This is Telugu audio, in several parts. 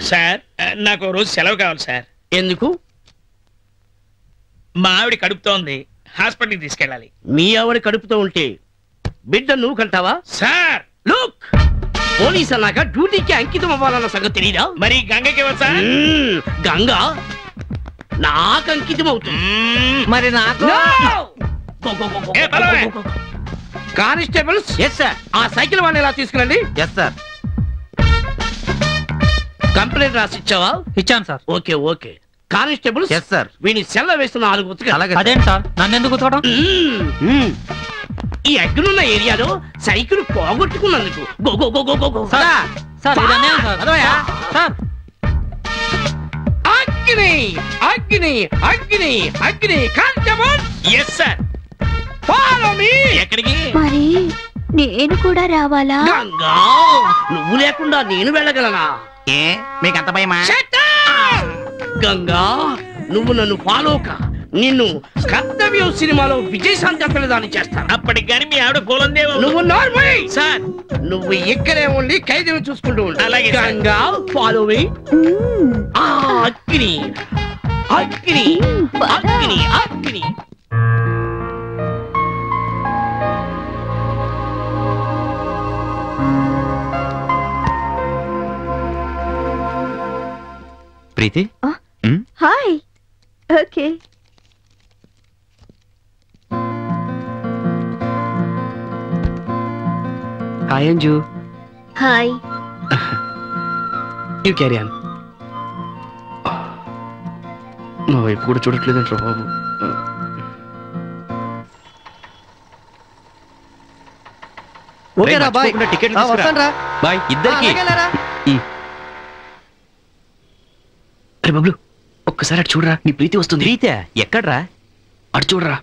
సార్ నాకు రోజు సెలవు కావాలి సార్. ఎందుకు? మా ఆవిడ కడుపుతోంది, హాస్పిటల్కి తీసుకెళ్ళాలి. మీ ఆవిడ కడుపుతో ఉంటే బిడ్డ నువ్వు కంటావా? సార్ లుక్, పోలీస్ అన్నాక డ్యూటీకి అంకితం అవ్వాలన్న సంగతి తెలీదా? మరి గంగకి సార్? గంగ నాకు అంకితం అవుతుంది. మరి నాకు కానిస్టేబుల్స్, ఎస్ సార్. ఆ సైకిల్ వాడిని ఎలా తీసుకురండి. Yes sir. కంప్లైంట్ రాసి ఇచ్చావా? ఇచ్చాను sir. Okay okay. Constables, yes sir. వీని సెల్ల వేస్తున్న 4 ఉతకాలి. అదేంటి సార్, నన్ను ఎందుకు ఉతకడం? ఈ అగ్గులున్న ఏరియాలో సైకిల్ పోగొట్టుకున్నందుకు go go go go go. Sir sir. అగ్ని అగ్ని అగ్ని అగ్ని. Constable, yes sir. Follow me. ఎక్కడికి? మరి నేను కూడా రావాలా? గంగా, నువ్వు లేకుండా నేను వెళ్ళగలనా? ఏ మీకు అంత భయమా? గంగా, నువ్వు నన్ను ఫాలో కా. నిన్ను కర్తవ్యం సినిమాలో విజయశాంతి అతనిదాన్ని చేస్తాను. అప్పటికి కానీ మీ ఆవిడ పోలందే. నువ్వు నార్మల్ సార్. నువ్వు ఇక్కడే ఉండి ఖైదీని చూసుకుంటూ ఉండు. అలాగే. Ganga, follow me. అగ్ని అగ్ని అగ్ని అగ్ని. Preethi, hi. Okay. Hi Anju. Hi. You carry on. నా వైపు కూడా చూడట్లేదంటారా బాబు? ఓకేరా బాయ్. టికెట్లు తీసుకురా. బాయ్ ఇద్దరికి. అరే బబ్లు, ఒక్కసారి అటు చూడరా, నీ ప్రీతి వస్తుంది. ప్రీతే ఎక్కడ్రా? అటు చూడరా.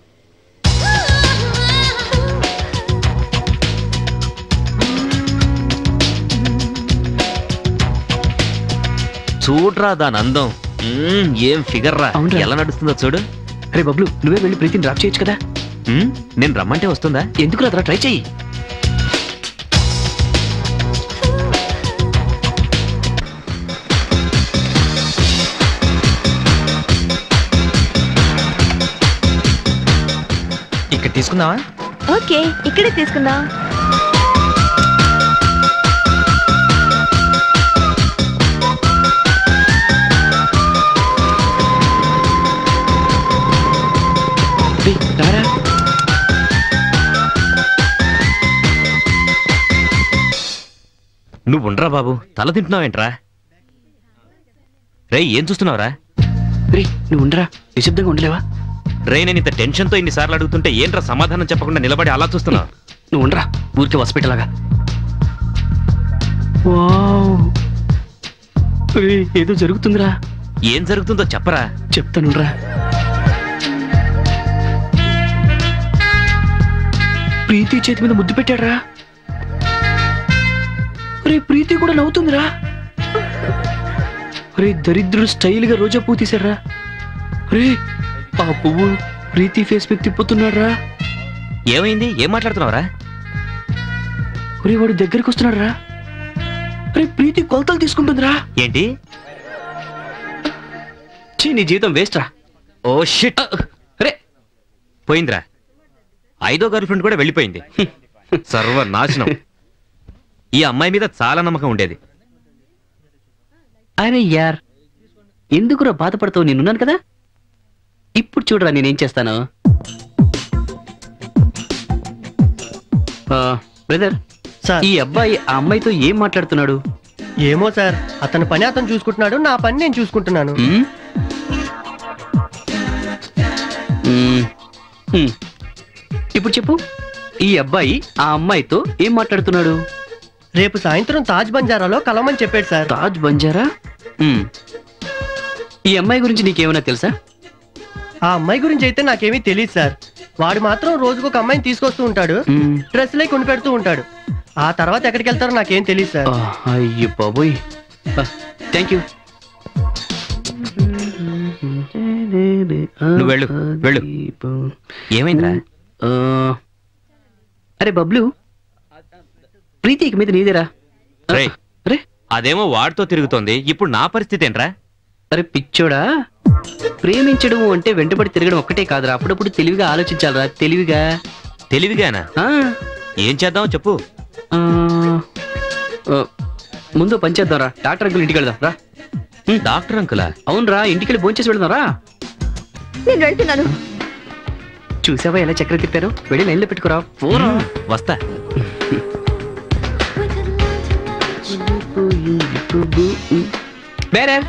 చూడరా దాని అందం. ఏం ఫిగర్ రా. ఎలా నడుస్తుందో చూడు. అరే బబ్లు, నువ్వే వెళ్ళి ప్రీతిని డ్రాప్ చేయొచ్చు కదా. నేను రమ్మంటే వస్తుందా? ఎందుకు రాదురా, ట్రై చెయ్యి. ఇక్కడ తీసుకుందామా? ఓకే, ఇక్కడే తీసుకుందాం. నువ్వు ఉండరా బాబు, తల తింటున్నావేంట్రా? రే ఏం చూస్తున్నావురా? నువ్వు ఉండరా, నిశ్శబ్దంగా ఉండలేవా? రే నేను ఇంత టెన్షన్తో ఇన్నిసార్లు అడుగుతుంటే ఏంట్రా సమాధానం చెప్పకుండా నిలబడి అలా చూస్తున్నావు? నువ్వు ఉండరా, ఊరికే హాస్పిటల్ లాగా. ఏదో జరుగుతుందిరా. ఏం జరుగుతుందో చెప్పరా. చెప్తానురా. ప్రీతి చేతి మీద ముద్దు పెట్టాడ్రా. రే ప్రీతి కూడా నవ్వుతుందిరా. రే దరిద్రుడు స్టైల్ గా రోజా పువ్వు తీశాడ్రా. రే ఆ పువ్వు ప్రీతి ఫేస్ మీద తిప్పుతున్నాడ్రా. ఏమైంది? ఏం మాట్లాడుతున్నావురా? రే వాడు దగ్గరికి వస్తున్నాడు రా. రే ప్రీతి కొలతలు తీసుకుంటుందిరా. ఏంటి? నీ జీవితం వేస్ట్ రా. Oh shit. రే పోయిందిరా. 5వ గర్ల్ ఫ్రెండ్ కూడా వెళ్ళిపోయింది. సర్వనాశనం. ఈ అమ్మాయి మీద చాలా నమ్మకం ఉండేది. అరే యార్, ఎందుకురా బాధపడతావు? నేనున్నాను కదా. ఇప్పుడు చూడరా నేనేం చేస్తాను. బ్రదర్, ఈ అబ్బాయి ఆ అమ్మాయితో ఏం మాట్లాడుతున్నాడు? ఏమో సార్, అతని పని అతను చూసుకుంటున్నాడు, నా పని నేను చూసుకుంటున్నాను. ఇప్పుడు చెప్పు, ఈ అబ్బాయి ఆ అమ్మాయితో ఏం మాట్లాడుతున్నాడు? రేపు సాయంత్రం తాజ్ బంజారాలో కలవమని చెప్పాడు సార్. తాజ్ బంజారా? ఈ అమ్మాయి గురించి నీకేమైనా తెలుసా? ఆ అమ్మాయి గురించి అయితే నాకేమీ తెలియదు సార్. వాడు మాత్రం రోజుకు ఒక అమ్మాయిని తీసుకొస్తూ ఉంటాడు, డ్రెస్లే కొని పెడుతూ ఉంటాడు. ఆ తర్వాత ఎక్కడికి వెళ్తారో నాకేం తెలియదు సార్. అయ్యో బాబోయ్, థ్యాంక్ యూ. నువ్వు వెళ్ళు, వెళ్ళు. ఏమైందిరా? అరే బబ్లు, ప్రీతి ఇక మీద నీదేరా. రేయ్, అరే అదేమో వాడితో తిరుగుతోంది, ఇప్పుడు నా పరిస్థితి ఏంట్రా? అరే పిచ్చోడా, ప్రేమించడం అంటే వెంటబడి తిరగడం ఒక్కటే కాదురా, అప్పుడప్పుడు తెలివిగా ఆలోచించాలరా. తెలివిగా. తెలివిగానా? ఆ, ఏం చేద్దాం చెప్పు. ఆ, ఆ, ముందు పని చేద్దాంరా. డాక్టర్ అంకుల్ ఇంటికి వెళ్దాం రా. డాక్టర్ అంకులా? అవునరా, ఇంటికి వెళ్ళి భోంచేసి వెళ్దాం రా. నేను వెళ్తున్నాను. చూసావా ఎలా చక్కెర తిప్పారు? వెళ్ళి లైన్లో పెట్టుకురా. పోరా. వస్తా. బేరర్